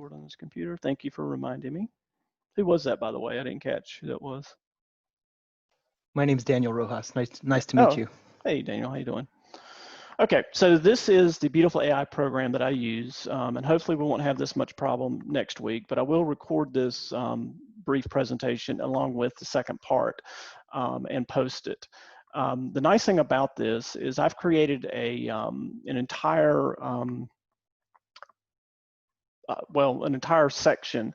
password on his computer. Thank you for reminding me. Who was that, by the way? I didn't catch who that was. My name's Daniel Rojas. Nice to meet Oh, you. hey, Daniel. How you doing? Okay, so this is the beautiful AI program that I use, and hopefully we won't have this much problem next week, but I will record this brief presentation along with the second part and post it. The nice thing about this is I've created an entire an entire section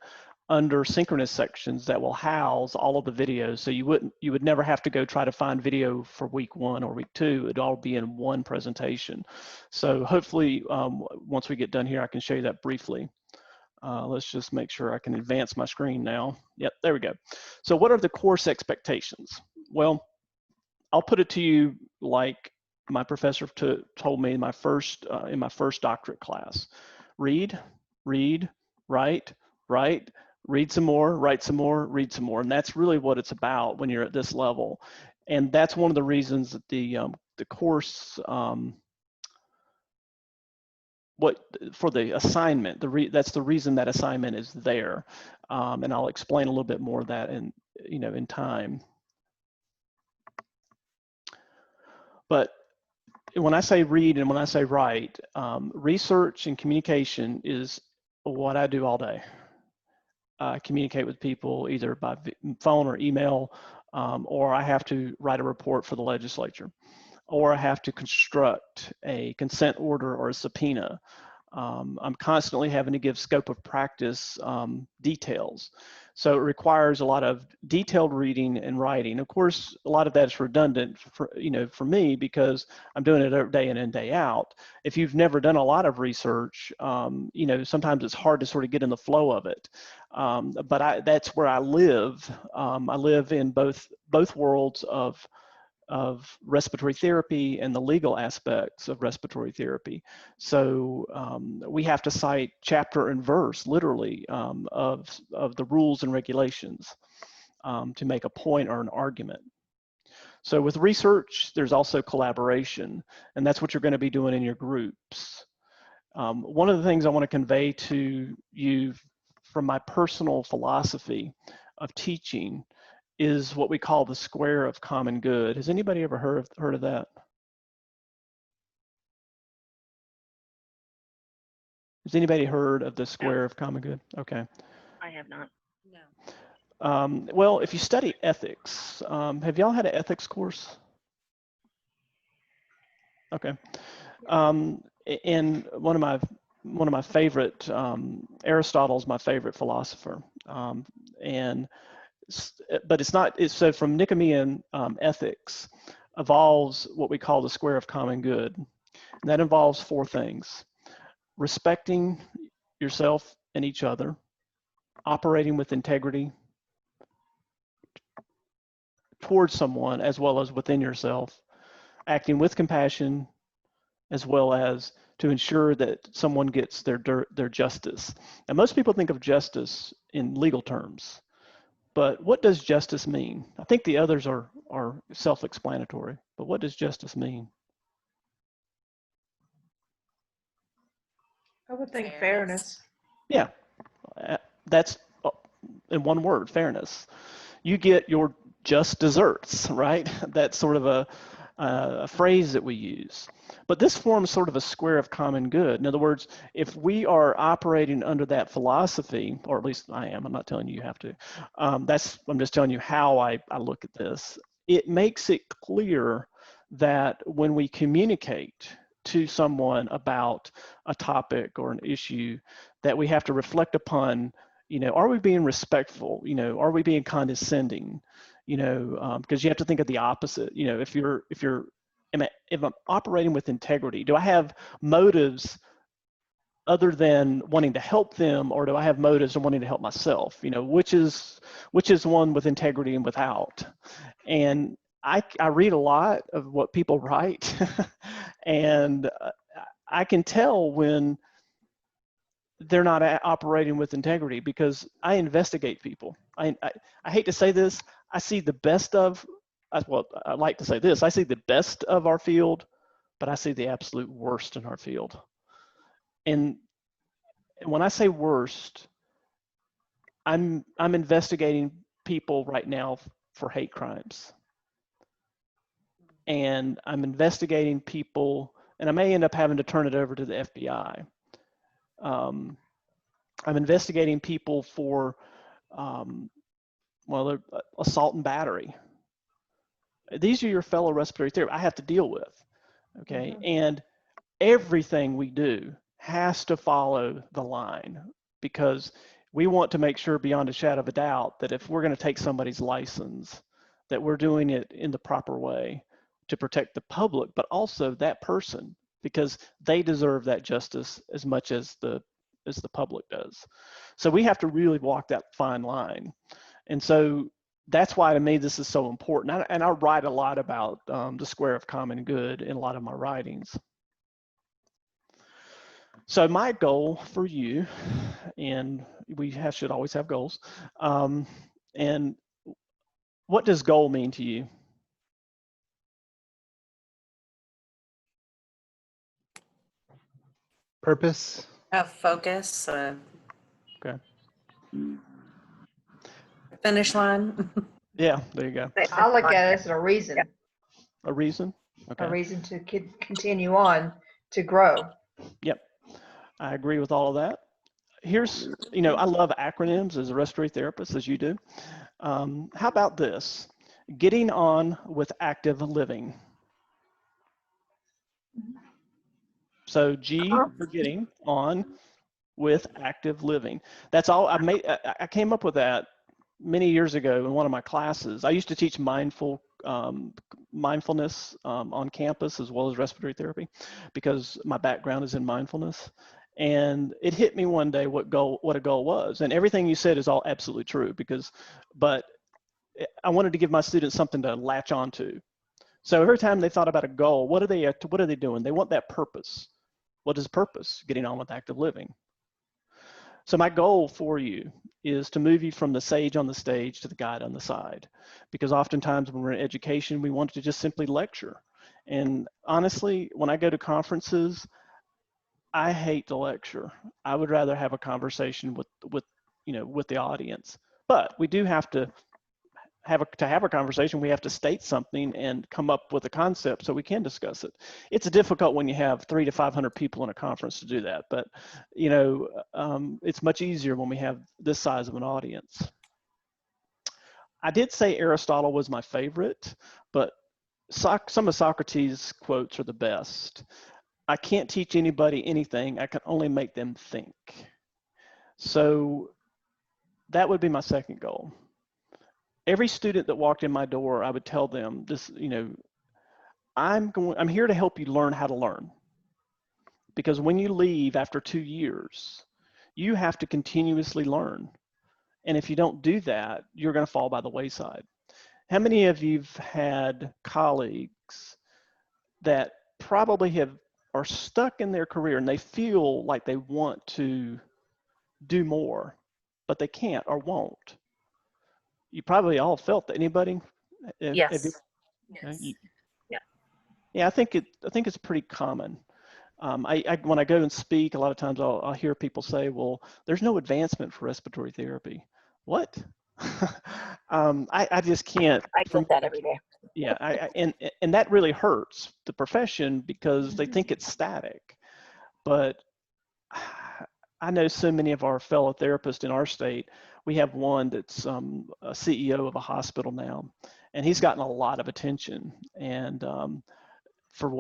under synchronous sections that will house all of the videos. So you would never have to go try to find video for week 1 or week 2. It'd all be in one presentation. So hopefully once we get done here, I can show you that briefly. Let's just make sure I can advance my screen now. Yep, there we go. So what are the course expectations? Well, I'll put it to you like my professor told me in my first doctorate class. Read, read, write, write, read some more, write some more, read some more. And that's really what it's about when you're at this level. And that's one of the reasons that the course, for the assignment, that's the reason that assignment is there. And I'll explain a little bit more of that in time. But when I say read and when I say write, research and communication is what I do all day. I communicate with people either by phone or email, or I have to write a report for the legislature, or I have to construct a consent order or a subpoena. I'm constantly having to give scope of practice details. So it requires a lot of detailed reading and writing. Of course, a lot of that is redundant for me because I'm doing it every day in and day out. If you've never done a lot of research, sometimes it's hard to sort of get in the flow of it. But that's where I live. I live in both worlds of respiratory therapy and the legal aspects of respiratory therapy. So we have to cite chapter and verse, literally, of the rules and regulations to make a point or an argument. So with research, there's also collaboration, and that's what you're going to be doing in your groups. One of the things I want to convey to you from my personal philosophy of teaching is what we call the square of common good. Has anybody ever heard of that? Has anybody heard of the square of common good? Okay. I have not. No. Well, if you study ethics, have y'all had an ethics course? Okay. And one of my favorite, Aristotle's my favorite philosopher, but it's not. So from Nicomachean ethics evolves what we call the square of common good, and that involves 4 things: respecting yourself and each other, operating with integrity towards someone as well as within yourself, acting with compassion, as well as to ensure that someone gets their justice. And most people think of justice in legal terms. But what does justice mean? I think the others are self-explanatory, but what does justice mean? I would think fairness. Yeah, that's in one word, fairness. You get your just desserts, right? That's sort of a phrase that we use. But this forms sort of a square of common good. In other words, if we are operating under that philosophy, or at least I am, I'm not telling you you have to, I'm just telling you how I look at this. It makes it clear that when we communicate to someone about a topic or an issue, that we have to reflect upon, are we being respectful? Are we being condescending? Because you have to think of the opposite. If I'm operating with integrity, do I have motives other than wanting to help them, or do I have motives of wanting to help myself? Which is one with integrity and without? And I read a lot of what people write, and I can tell when they're not operating with integrity because I investigate people. I hate to say this, I see the best of, well, I like to say this, I see the best of our field, but I see the absolute worst in our field. And And when I say worst, I'm investigating people right now for hate crimes. And I'm investigating people, and I may end up having to turn it over to the FBI. I'm investigating people for, well, assault and battery. These are your fellow respiratory therapists I have to deal with, okay? And everything we do has to follow the line, because we want to make sure beyond a shadow of a doubt that if we're going to take somebody's license, that we're doing it in the proper way to protect the public, but also that person, because they deserve that justice as much as the public does. So we have to really walk that fine line. And so that's why to me this is so important. And I write a lot about the square of common good in a lot of my writings. So my goal for you, and we should always have goals, and what does goal mean to you? Purpose. Focus. Okay. Finish line. Yeah, there you go. I look at it as a reason. A reason? Okay. A reason to continue on to grow. Yep, I agree with all of that. Here's, I love acronyms as a respiratory therapist, as you do. How about this? Getting on with active living. So G for getting on with active living. That's all I came up with that many years ago in one of my classes. I used to teach mindfulness on campus as well as respiratory therapy, because my background is in mindfulness. And it hit me one day what a goal was. And everything you said is all absolutely true, but I wanted to give my students something to latch onto. So every time they thought about a goal, what are they doing? They want that purpose. What is purpose? Getting on with active living. So my goal for you is to move you from the sage on the stage to the guide on the side, because oftentimes when we're in education, we want to just simply lecture. And honestly, when I go to conferences, I hate to lecture. I would rather have a conversation with the audience. But we do have to have a conversation. We have to state something and come up with a concept so we can discuss it. It's difficult when you have 300 to 500 people in a conference to do that, but it's much easier when we have this size of an audience. I did say Aristotle was my favorite, but some of Socrates' quotes are the best. I can't teach anybody anything. I can only make them think. So that would be my second goal. Every student that walked in my door, I would tell them this, I'm here to help you learn how to learn. Because when you leave after 2 years, you have to continuously learn. And if you don't do that, you're going to fall by the wayside. How many of you've had colleagues that probably are stuck in their career and they feel like they want to do more, but they can't or won't? You probably all felt that. Anybody? Yes. Yeah, I think it's pretty common. When I go and speak, a lot of times I'll hear people say, "Well, there's no advancement for respiratory therapy." What? I just can't. I get that every day. Yeah, and that really hurts the profession because they think it's static. But I know so many of our fellow therapists in our state. We have one that's a CEO of a hospital now, and he's gotten a lot of attention. And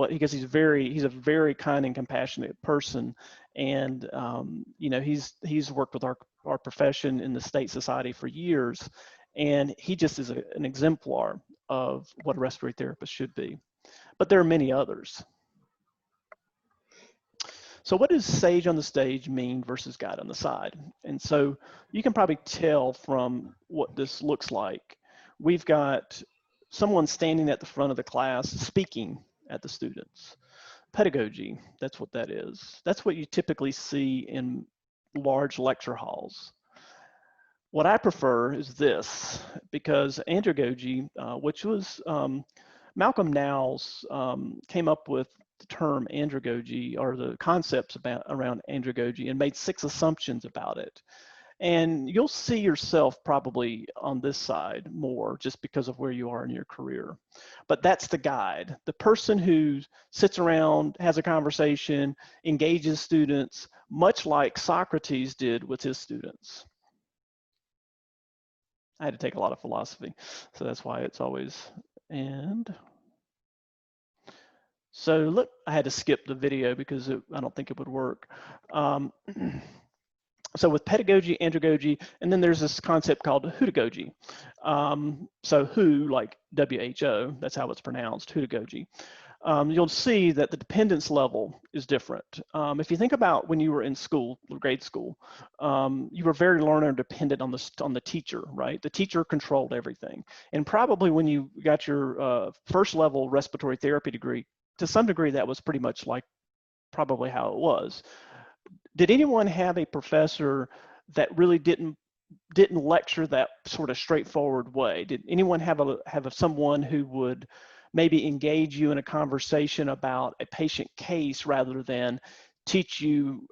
because he's a very kind and compassionate person, and he's worked with our profession in the state society for years, and he just is an exemplar of what a respiratory therapist should be. But there are many others. So what does sage on the stage mean versus guide on the side? And so you can probably tell from what this looks like. We've got someone standing at the front of the class speaking at the students. Pedagogy, that's what that is. That's what you typically see in large lecture halls. What I prefer is this, because andragogy, which was Malcolm Knowles came up with the term andragogy or the concepts around andragogy and made 6 assumptions about it. And you'll see yourself probably on this side more just because of where you are in your career. But that's the guide. The person who sits around, has a conversation, engages students, much like Socrates did with his students. I had to take a lot of philosophy, so that's why it's always, and so look, I had to skip the video because I don't think it would work. So with pedagogy, andragogy, and then there's this concept called hudagogy. So who, like WHO, that's how it's pronounced, hudagogy. You'll see that the dependence level is different. If you think about when you were in school, grade school, you were very learner dependent on the teacher, right? The teacher controlled everything. And probably when you got your first level respiratory therapy degree, to some degree that was pretty much like probably how it was. Did anyone have a professor that really didn't lecture that sort of straightforward way? Did anyone have someone who would maybe engage you in a conversation about a patient case rather than teach you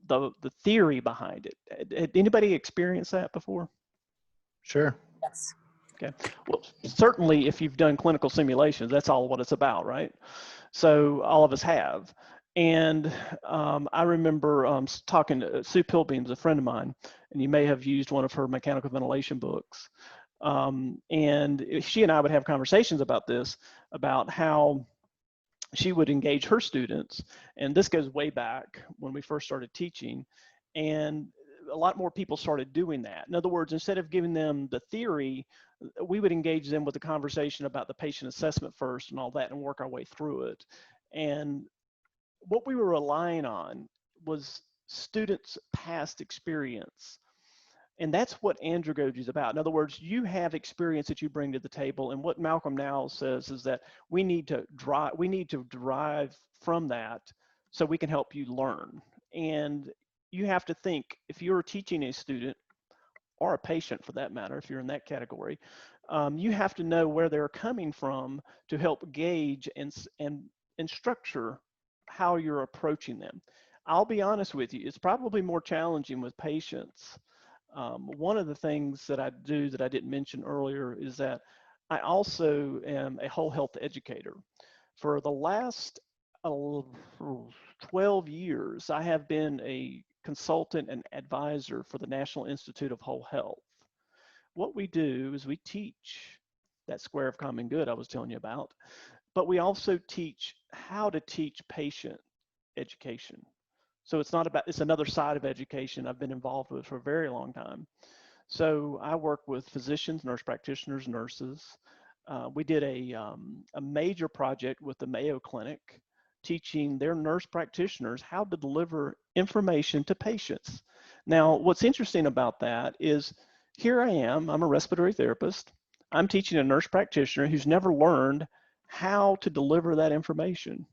the theory behind it? Had anybody experienced that before? Sure. Yes. Okay. Well, certainly if you've done clinical simulations, that's all what it's about, right? So all of us have. And I remember talking to Sue Pilbeam's a friend of mine, and you may have used one of her mechanical ventilation books. And she and I would have conversations about this, about how she would engage her students. And this goes way back when we first started teaching. And a lot more people started doing that. In other words, instead of giving them the theory, we would engage them with a conversation about the patient assessment first and all that and work our way through it. And what we were relying on was students' past experience. And that's what andragogy is about. In other words, you have experience that you bring to the table. And what Malcolm Now says is that we need to derive from that so we can help you learn. And you have to think, if you're teaching a student or a patient for that matter, if you're in that category, you have to know where they're coming from to help gauge and structure how you're approaching them. I'll be honest with you, it's probably more challenging with patients. One of the things that I do that I didn't mention earlier is that I also am a whole health educator. For the last 12 years, I have been a consultant and advisor for the National Institute of Whole Health. What we do is we teach that square of common good I was telling you about, but we also teach how to teach patient education. So it's another side of education I've been involved with for a very long time. So I work with physicians, nurse practitioners, nurses. We did a major project with the Mayo Clinic, teaching their nurse practitioners how to deliver information to patients. Now, what's interesting about that is here I am, I'm a respiratory therapist. I'm teaching a nurse practitioner who's never learned how to deliver that information.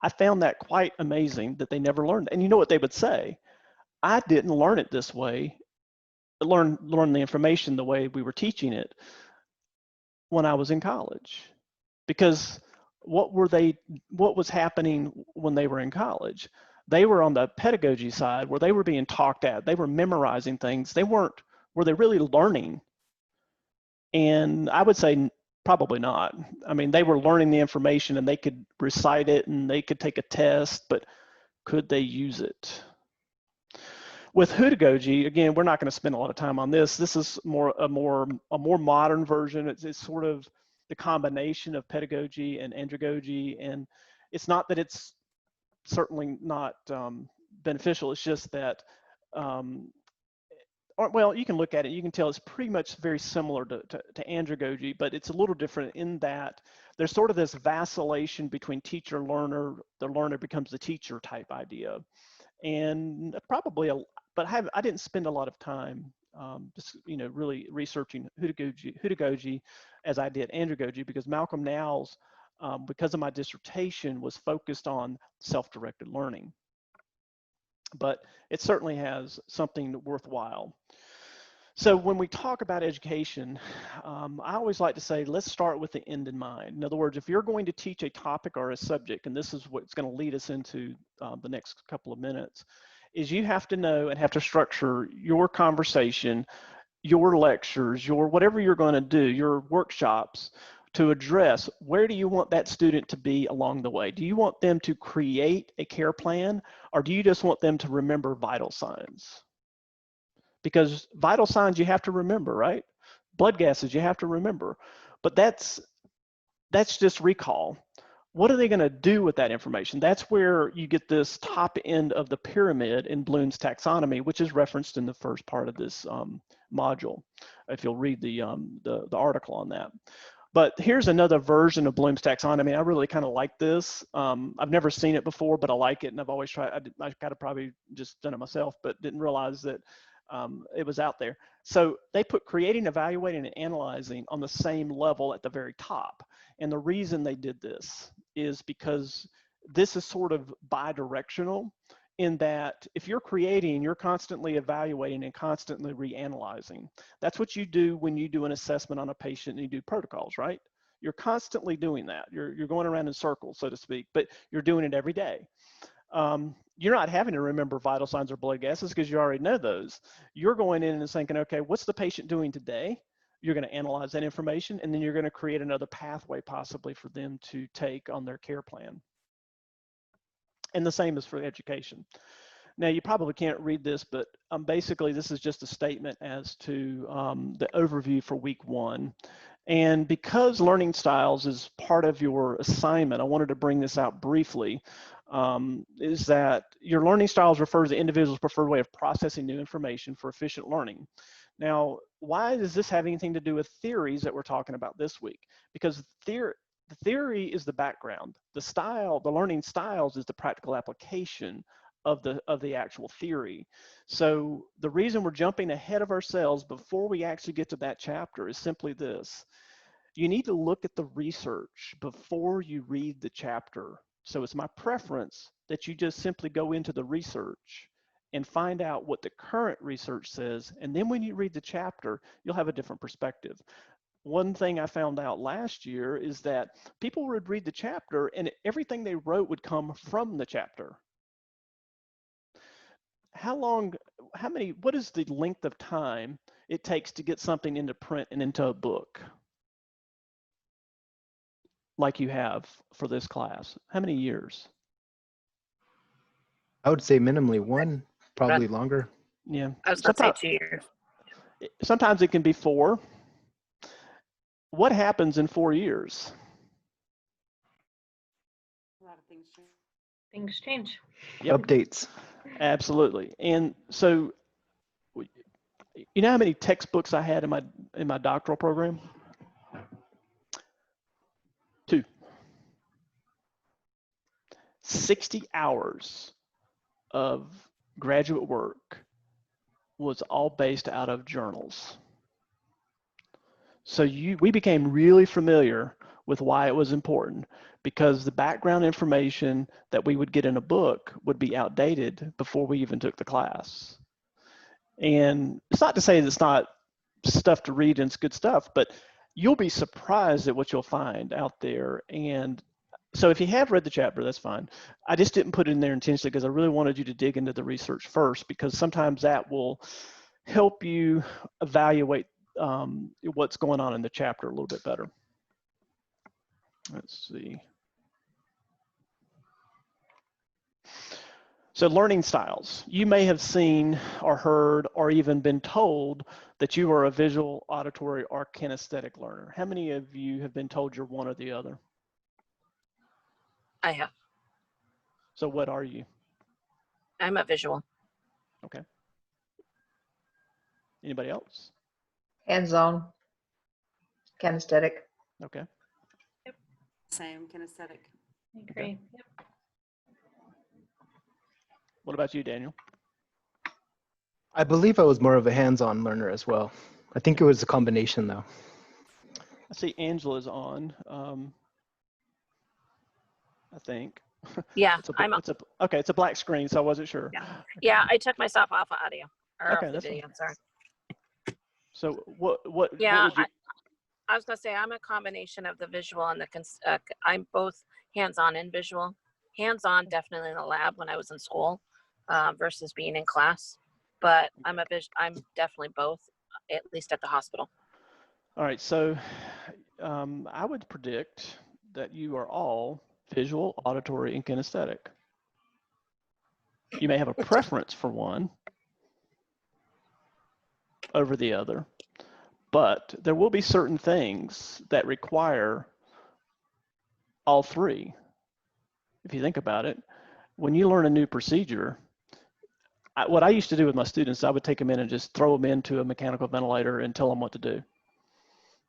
I found that quite amazing that they never learned. And you know what they would say? I didn't learn it this way, learn the information the way we were teaching it when I was in college. Because what was happening when they were in college? They were on the pedagogy side where they were being talked at, they were memorizing things. Were they really learning? And I would say probably not. I mean, they were learning the information and they could recite it and they could take a test, but could they use it? With hudagogy, again, we're not going to spend a lot of time on this. This is a more modern version. It's sort of the combination of pedagogy and andragogy, and it's not that it's certainly not beneficial. It's just that well, you can look at it, you can tell it's pretty much very similar to andragogy, but it's a little different in that there's sort of this vacillation between teacher-learner, the learner becomes the teacher type idea. And probably, but I didn't spend a lot of time just, really researching hudagogy as I did andragogy, because Malcolm Now's, because of my dissertation, was focused on self-directed learning. But it certainly has something worthwhile. So when we talk about education, I always like to say, let's start with the end in mind. In other words, if you're going to teach a topic or a subject, and this is what's going to lead us into the next couple of minutes, is you have to know and have to structure your conversation, your lectures, your whatever you're going to do, your workshops, to address where do you want that student to be along the way? Do you want them to create a care plan, or do you just want them to remember vital signs? Because vital signs you have to remember, right? Blood gases you have to remember, but that's just recall. What are they going to do with that information? That's where you get this top end of the pyramid in Bloom's taxonomy, which is referenced in the first part of this module, if you'll read the article on that. But here's another version of Bloom's taxonomy. I really kind of like this. I've never seen it before, but I like it, and I've always tried. I kind of probably just done it myself, but didn't realize that it was out there. So they put creating, evaluating, and analyzing on the same level at the very top. And the reason they did this is because this is sort of bi-directional, in that if you're creating, you're constantly evaluating and constantly reanalyzing. That's what you do when you do an assessment on a patient and you do protocols, right? You're constantly doing that. You're going around in circles, so to speak, but you're doing it every day. You're not having to remember vital signs or blood gases because you already know those. You're going in and thinking, okay, what's the patient doing today? You're going to analyze that information, and then you're going to create another pathway possibly for them to take on their care plan. And the same is for education. Now, you probably can't read this, but basically this is just a statement as to the overview for week 1. And because learning styles is part of your assignment, I wanted to bring this out briefly, is that your learning styles refer to the individual's preferred way of processing new information for efficient learning. Now, why does this have anything to do with theories that we're talking about this week? Because the theory is the background. The learning styles is the practical application of the actual theory. So the reason we're jumping ahead of ourselves before we actually get to that chapter is simply this. You need to look at the research before you read the chapter. So it's my preference that you just simply go into the research and find out what the current research says. And then when you read the chapter, you'll have a different perspective. One thing I found out last year is that people would read the chapter and everything they wrote would come from the chapter. What is the length of time it takes to get something into print and into a book like you have for this class? How many years? I would say minimally 1, probably longer. Yeah. I was about to say 2 years. Sometimes it can be 4. What happens in 4 years? A lot of things change. Things change. Yep. Updates. Absolutely. And so, you know how many textbooks I had in my doctoral program? 2. 60 hours of graduate work was all based out of journals. So we became really familiar with why it was important, because the background information that we would get in a book would be outdated before we even took the class. And it's not to say that it's not stuff to read and it's good stuff, but you'll be surprised at what you'll find out there. And so if you have read the chapter, that's fine. I just didn't put it in there intentionally because I really wanted you to dig into the research first, because sometimes that will help you evaluate what's going on in the chapter a little bit better. Let's see. So learning styles. You may have seen or heard or even been told that you are a visual, auditory, or kinesthetic learner. How many of you have been told you're one or the other? I have. So what are you? I'm a visual. Okay. Anybody else? Hands-on. Kinesthetic. Okay. Same, kinesthetic. I agree. Yep. What about you, Daniel? I believe I was more of a hands-on learner as well. I think it was a combination though. I see Angela's on. I think. Yeah, It's a black screen, so I wasn't sure. Yeah, I took myself off of audio or Okay, off the that's video. fine. Sorry. So what Yeah, would you, I was gonna say I'm a combination of the visual and I'm both hands-on and visual. Hands-on definitely in the lab when I was in school versus being in class. But I'm definitely both, at least at the hospital. all right, so I would predict that you are all visual, auditory, and kinesthetic. You may have a preference for one over the other, but there will be certain things that require all three. If you think about it, when you learn a new procedure, what I used to do with my students, I would take them in and just throw them into a mechanical ventilator and tell them what to do,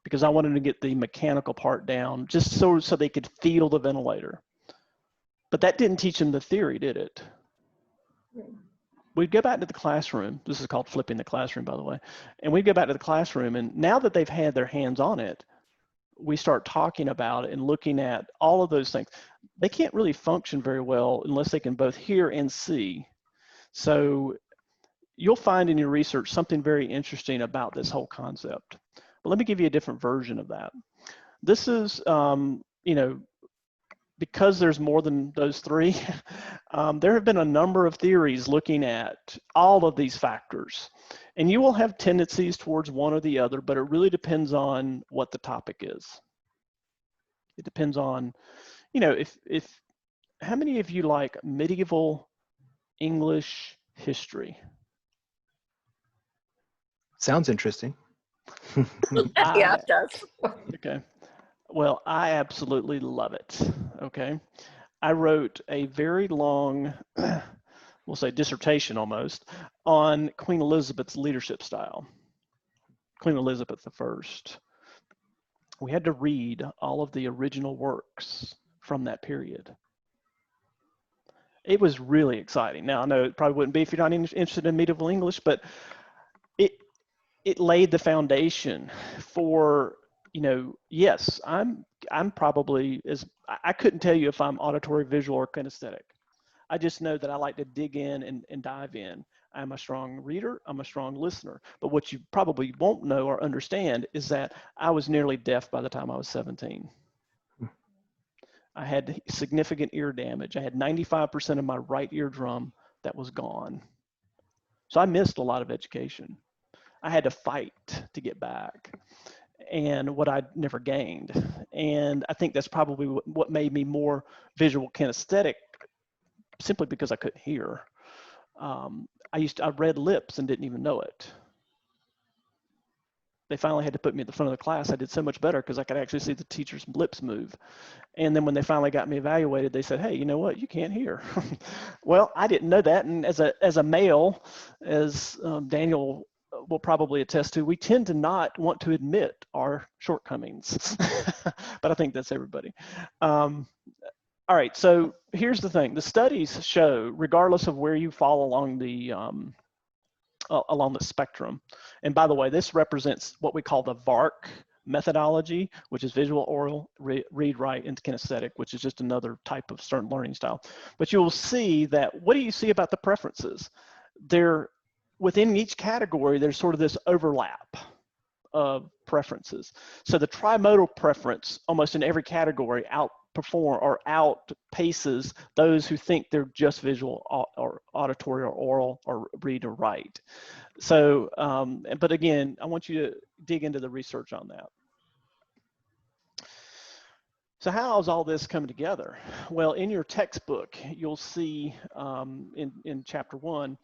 because I wanted to get the mechanical part down just so they could feel the ventilator. But that didn't teach them the theory, did it? We'd go back to the classroom. This is called flipping the classroom, by the way. And we'd go back to the classroom, and now that they've had their hands on it, we start talking about it and looking at all of those things. They can't really function very well unless they can both hear and see. So you'll find in your research something very interesting about this whole concept. But let me give you a different version of that. This is, you know, because there's more than those three, there have been a number of theories looking at all of these factors. And you will have tendencies towards one or the other, but it really depends on what the topic is. It depends on, you know, if how many of you like medieval English history? Sounds interesting. Yeah, it does. Okay. Well, I absolutely love it. Okay. I wrote a very long, we'll say dissertation almost, on Queen Elizabeth's leadership style. Queen Elizabeth I. We had to read all of the original works from that period. It was really exciting. Now, I know it probably wouldn't be if you're not interested in medieval English, but it laid the foundation for, you know, yes, I'm probably, I couldn't tell you if I'm auditory, visual, or kinesthetic. I just know that I like to dig in and dive in. I'm a strong reader, I'm a strong listener. But what you probably won't know or understand is that I was nearly deaf by the time I was 17. I had significant ear damage. I had 95% of my right eardrum that was gone. So I missed a lot of education. I had to fight to get back, and what I'd never gained. And I think that's probably what made me more visual kinesthetic, simply because I couldn't hear. I read lips and didn't even know it. They finally had to put me at the front of the class. I did so much better because I could actually see the teacher's lips move. And then when they finally got me evaluated, they said, hey, you know what? You can't hear. Well, I didn't know that. And as a male, as Daniel will probably attest to, we tend to not want to admit our shortcomings. But I think that's everybody. All right, so here's the thing. The studies show, regardless of where you fall along the spectrum, and by the way, this represents what we call the VARC methodology, which is visual, oral, read, write, and kinesthetic, which is just another type of certain learning style. But you'll see that, what do you see about the preferences? Within each category, there's sort of this overlap of preferences. So the trimodal preference, almost in every category, outperform or outpaces those who think they're just visual or auditory or oral or read or write. So, but again, I want you to dig into the research on that. So how is all this coming together? Well, in your textbook, you'll see in chapter 1,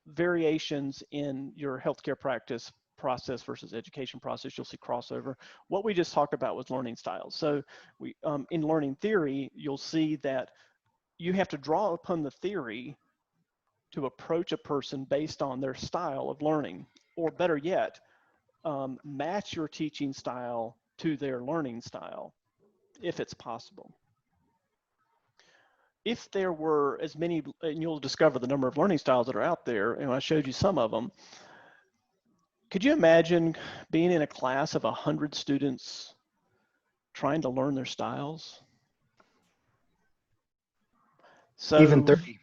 variations in your healthcare practice process versus education process. You'll see crossover. What we just talked about was learning styles. So we, in learning theory, you'll see that you have to draw upon the theory to approach a person based on their style of learning, or better yet, match your teaching style to their learning style, if it's possible. If there were as many, and you'll discover the number of learning styles that are out there, and I showed you some of them, could you imagine being in a class of 100 students trying to learn their styles? So, Even 30.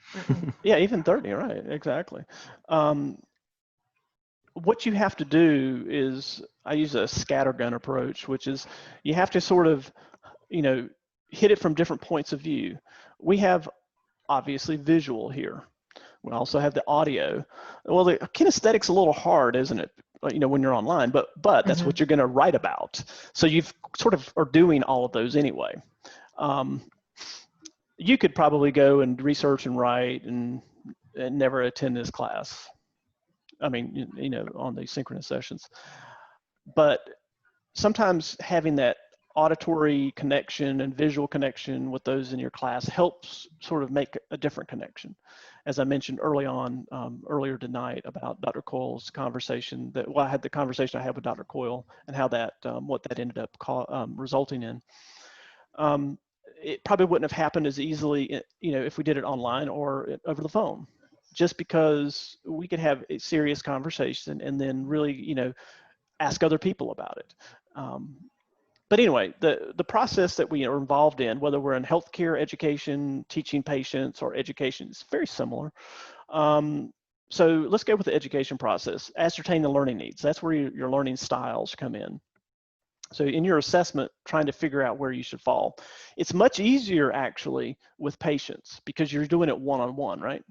Yeah, even 30, right, exactly. what you have to do is, I use a scattergun approach, which is you have to sort of, hit it from different points of view. We have obviously visual here. We also have the audio. Well, the kinesthetic's a little hard, isn't it? When you're online, but that's what you're going to write about. So you've sort of are doing all of those anyway. You could probably go and research and write and never attend this class. I mean, on these synchronous sessions. But sometimes having that auditory connection and visual connection with those in your class helps sort of make a different connection. As I mentioned earlier tonight about Dr. Coyle's conversation, I had the conversation I had with Dr. Coyle and how that, what that ended up resulting in. It probably wouldn't have happened as easily, if we did it online or over the phone, just because we could have a serious conversation and then really, ask other people about it. But anyway, the process that we are involved in, whether we're in healthcare, education, teaching patients, or education, is very similar. So let's go with the education process. Ascertain the learning needs. That's where your learning styles come in. So in your assessment, trying to figure out where you should fall. It's much easier actually with patients because you're doing it one-on-one, right?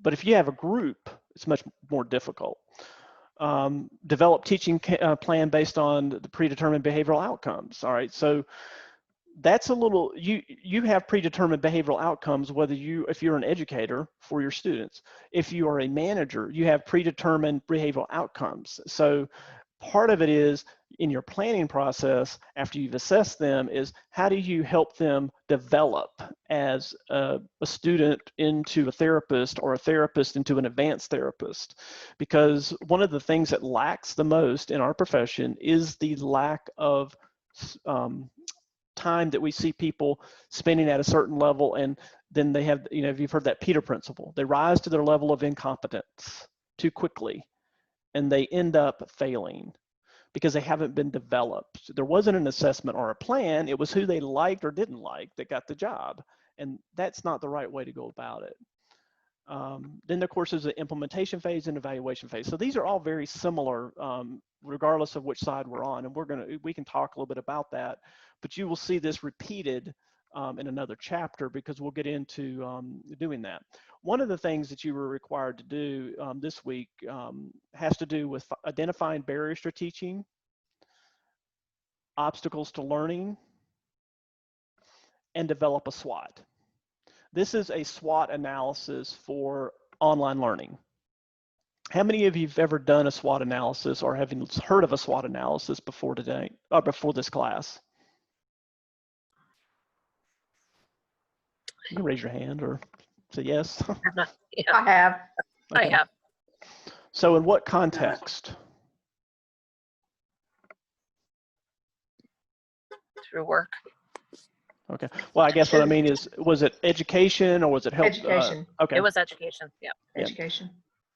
But if you have a group, it's much more difficult. Develop teaching plan based on the predetermined behavioral outcomes. All right, so that's a little, you have predetermined behavioral outcomes, if you're an educator for your students. If you are a manager, you have predetermined behavioral outcomes. So part of it is in your planning process, after you've assessed them, is how do you help them develop as a student into a therapist or a therapist into an advanced therapist? Because one of the things that lacks the most in our profession is the lack of time that we see people spending at a certain level, and then they have, if you've heard that Peter principle, they rise to their level of incompetence too quickly, and they end up failing because they haven't been developed. There wasn't an assessment or a plan. It was who they liked or didn't like that got the job. And that's not the right way to go about it. Then of course there's the implementation phase and evaluation phase. So these are all very similar, regardless of which side we're on. And we can talk a little bit about that, but you will see this repeated in another chapter because we'll get into doing that. One of the things that you were required to do this week has to do with identifying barriers to teaching, obstacles to learning, and develop a SWOT. This is a SWOT analysis for online learning. How many of you have ever done a SWOT analysis or have heard of a SWOT analysis before today, or before this class? You can raise your hand or say yes. Yeah, I have. I Okay. have. So in what context? Through work. Okay. Well, I guess what I mean is, was it education or was it health? Education. Okay. It was education. Yeah. Yeah. Education.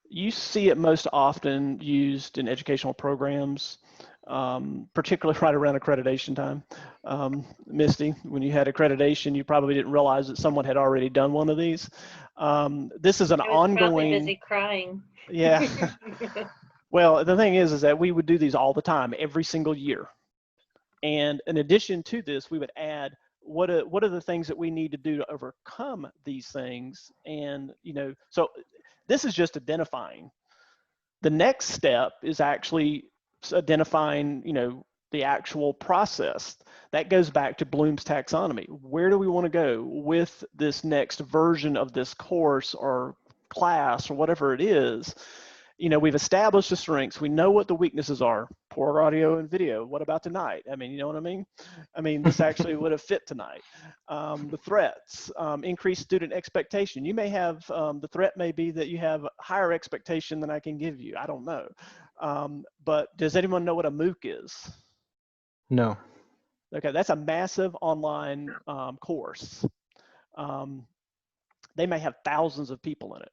You see it most often used in educational programs, particularly right around accreditation time. Misty, when you had accreditation, you probably didn't realize that someone had already done one of these. This is an I was probably ongoing. busy crying. Yeah. Well, the thing is that we would do these all the time, every single year. And in addition to this, we would add what are the things that we need to do to overcome these things. And, so this is just identifying. The next step is actually identifying, the actual process. That goes back to Bloom's taxonomy. Where do we want to go with this next version of this course or class or whatever it is? We've established the strengths. We know what the weaknesses are. Poor audio and video. What about tonight? I mean, you know what I mean? I mean, this actually would have fit tonight. The threats, increased student expectation. You may have, the threat may be that you have higher expectation than I can give you. I don't know. But does anyone know what a MOOC is? No. Okay, that's a massive online course. They may have thousands of people in it,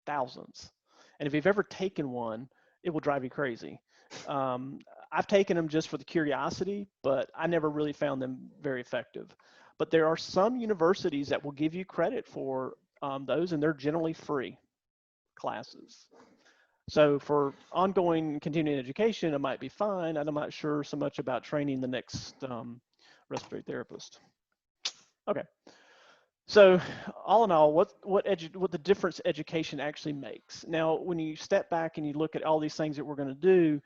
thousands. And if you've ever taken one, it will drive you crazy. I've taken them just for the curiosity, but I never really found them very effective. But there are some universities that will give you credit for those, and they're generally free classes. So for ongoing continuing education, it might be fine. And I'm not sure so much about training the next respiratory therapist. Okay. So all in all, what the difference education actually makes. Now, when you step back and you look at all these things that we're going to do,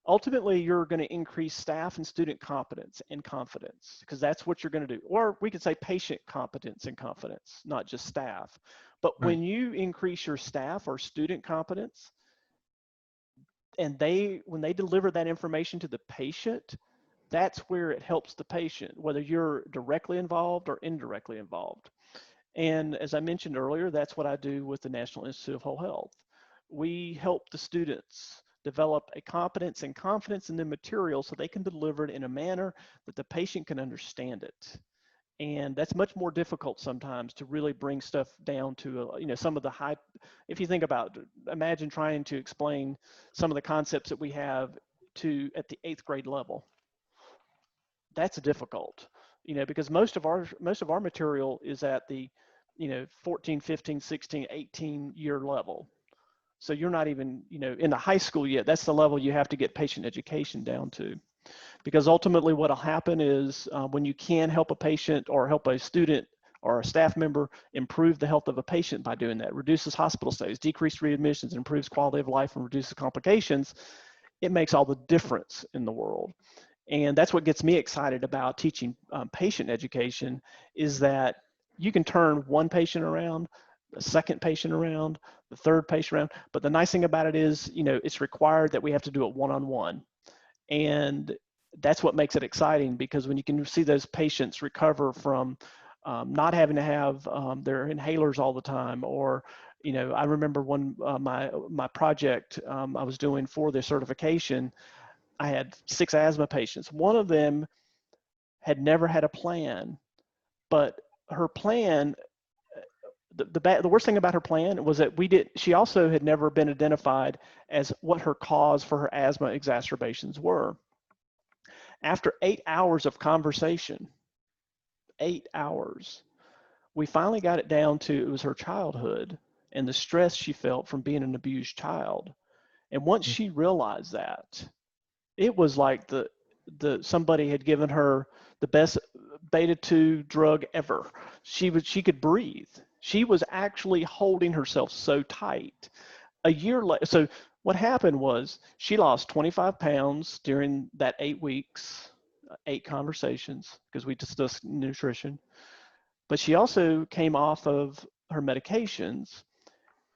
ultimately you're going to increase staff and student competence and confidence, because that's what you're going to do. Or we could say patient competence and confidence, not just staff. But Right. when you increase your staff or student competence, and when they deliver that information to the patient, that's where it helps the patient, whether you're directly involved or indirectly involved. And as I mentioned earlier, that's what I do with the National Institute of Whole Health. We help the students develop a competence and confidence in the material so they can deliver it in a manner that the patient can understand it. And that's much more difficult sometimes to really bring stuff down to, some of the high, if you think about, imagine trying to explain some of the concepts that we have at the 8th grade level. That's difficult, because most of our material is at the, 14, 15, 16, 18 year level. So you're not even, in the high school yet. That's the level you have to get patient education down to. Because ultimately what'll happen is when you can help a patient or help a student or a staff member improve the health of a patient by doing that, reduces hospital stays, decreased readmissions, improves quality of life, and reduces complications, it makes all the difference in the world. And that's what gets me excited about teaching patient education, is that you can turn one patient around, the second patient around, the third patient around. But the nice thing about it is, it's required that we have to do it one-on-one. And that's what makes it exciting, because when you can see those patients recover from not having to have their inhalers all the time, or, I remember my project I was doing for the certification, I had 6 asthma patients. One of them had never had a plan, but her plan, the worst thing about her plan was that she also had never been identified as what her cause for her asthma exacerbations were. After 8 hours of conversation, 8 hours, we finally got it down to, it was her childhood and the stress she felt from being an abused child. And once she realized that, it was like somebody had given her the best beta 2 drug ever. She could breathe. She was actually holding herself so tight. A year later, so what happened was she lost 25 pounds during that 8 weeks, 8 conversations, because we discussed nutrition. But she also came off of her medications.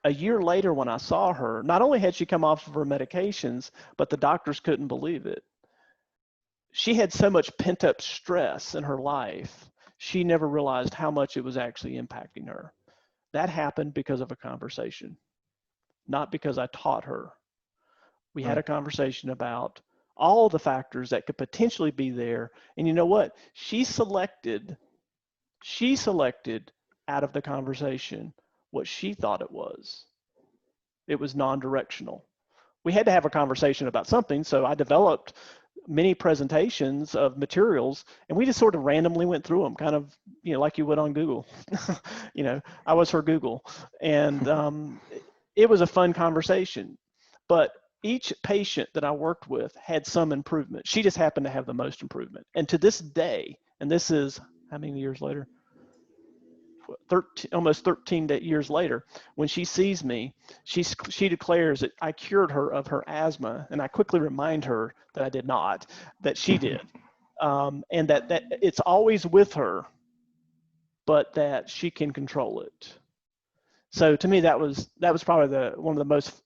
A year later, when I saw her, not only had she come off of her medications, but the doctors couldn't believe it. She had so much pent-up stress in her life, she never realized how much it was actually impacting her. That happened because of a conversation, not because I taught her. We had a conversation about all the factors that could potentially be there. And you know what? She selected out of the conversation what she thought it was. It was non-directional. We had to have a conversation about something, so I developed many presentations of materials, and we just sort of randomly went through them, kind of, like you would on Google. I was her Google, and it was a fun conversation. But each patient that I worked with had some improvement. She just happened to have the most improvement. And to this day, and this is how many years later? 13, almost 13 years later, when she sees me, she declares that I cured her of her asthma, and I quickly remind her that I did not, that she did, and that it's always with her, but that she can control it. So to me, that was probably one of the most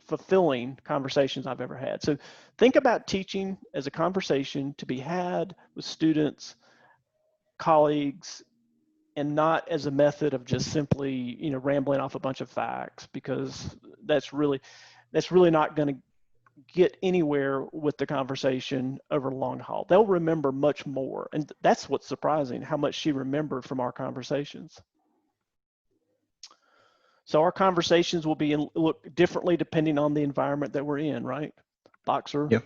fulfilling conversations I've ever had. So think about teaching as a conversation to be had with students, colleagues, and not as a method of just simply, rambling off a bunch of facts, because that's really not going to get anywhere with the conversation over the long haul. They'll remember much more. And that's what's surprising, how much she remembered from our conversations. So our conversations will look differently depending on the environment that we're in, right? Boxer. Yep.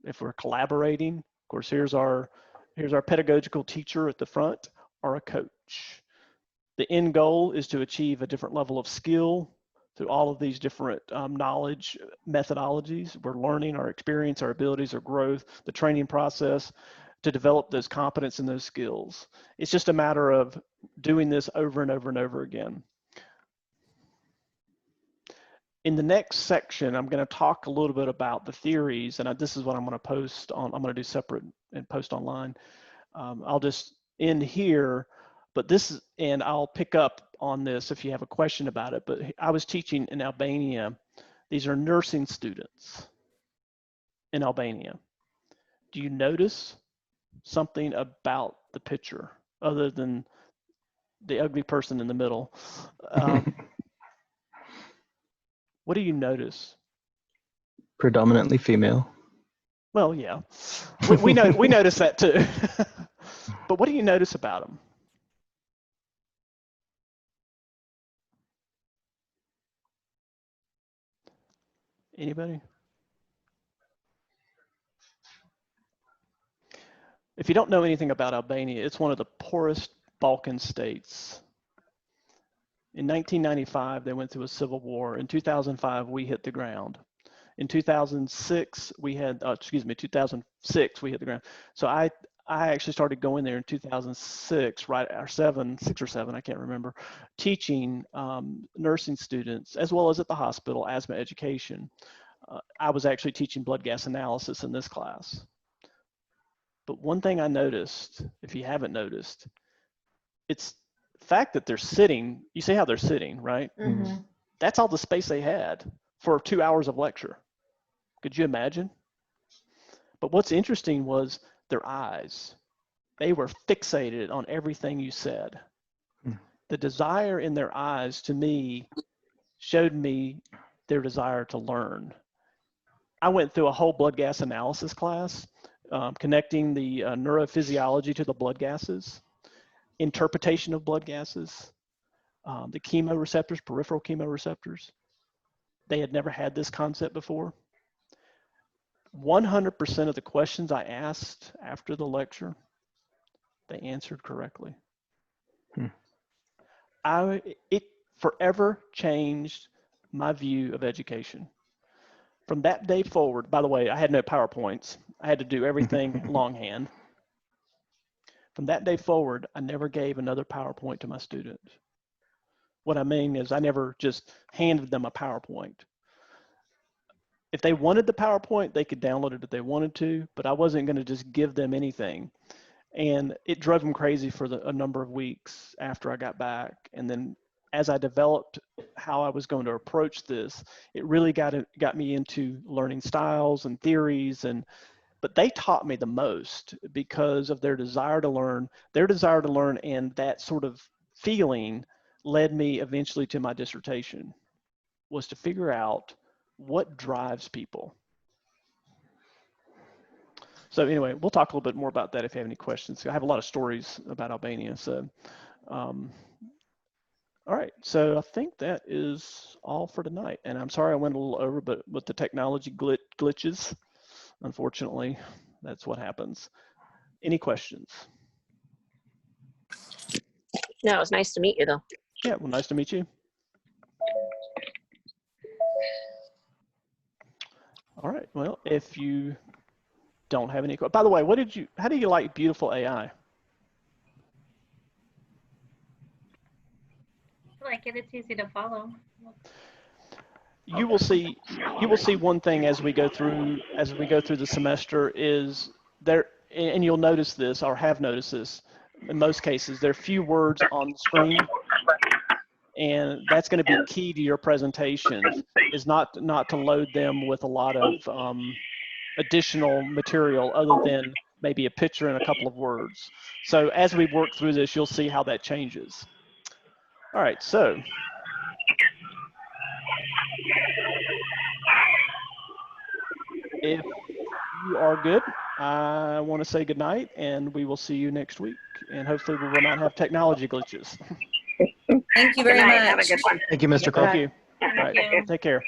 If we're collaborating, of course, here's our pedagogical teacher at the front, or a coach. The end goal is to achieve a different level of skill, through all of these different knowledge methodologies. We're learning our experience, our abilities, our growth, the training process to develop those competence and those skills. It's just a matter of doing this over and over and over again. In the next section, I'm going to talk a little bit about the theories, and this is what I'm going to post on. I'm going to do separate and post online. I'll just end here, but this is, and I'll pick up on this if you have a question about it. But I was teaching in Albania. These are nursing students in Albania. Do you notice something about the picture other than the ugly person in the middle? What do you notice? Predominantly female. Well, yeah, we notice that too. But what do you notice about them? Anybody? If you don't know anything about Albania, it's one of the poorest Balkan states. In 1995, they went through a civil war. In 2005, we hit the ground. In 2006, we had, 2006, we hit the ground. So I actually started going there in 2006, right, or 6 or 7, I can't remember, teaching nursing students, as well as at the hospital, asthma education. I was actually teaching blood gas analysis in this class. But one thing I noticed, if you haven't noticed, it's the fact that they're sitting. You see how they're sitting, right? Mm-hmm. That's all the space they had for 2 hours of lecture. Could you imagine? But what's interesting was their eyes. They were fixated on everything you said. The desire in their eyes, to me, showed me their desire to learn. I went through a whole blood gas analysis class, connecting the neurophysiology to the blood gases, interpretation of blood gases, the chemoreceptors, peripheral chemoreceptors. They had never had this concept before. 100% of the questions I asked after the lecture, they answered correctly. It forever changed my view of education. From that day forward, by the way, I had no PowerPoints. I had to do everything longhand. From that day forward, I never gave another PowerPoint to my students. What I mean is I never just handed them a PowerPoint. If they wanted the PowerPoint, they could download it if they wanted to, but I wasn't going to just give them anything. And it drove them crazy for a number of weeks after I got back. And then as I developed how I was going to approach this, it really got me into learning styles and theories. But they taught me the most because of their desire to learn. Their desire to learn and that sort of feeling led me eventually to my dissertation, was to figure out what drives people. So anyway, we'll talk a little bit more about that if you have any questions. I have a lot of stories about Albania. So, all right. So I think that is all for tonight. And I'm sorry I went a little over, but with the technology glitches, unfortunately, that's what happens. Any questions? No, it was nice to meet you, though. Yeah, well, nice to meet you. All right. Well, if you don't have any, by the way, how do you like Beautiful AI? I like it. It's easy to follow. You will see one thing as we go through the semester is there, and you'll notice this or have noticed this in most cases, there are few words on the screen, and that's going to be key to your presentations, is not to load them with a lot of additional material other than maybe a picture and a couple of words. So as we work through this, you'll see how that changes. All right, so if you are good, I want to say good night, and we will see you next week. And hopefully we will not have technology glitches. Thank you very much. Have a good one. Thank you, Mr. Cole. Thank you. All right, take care.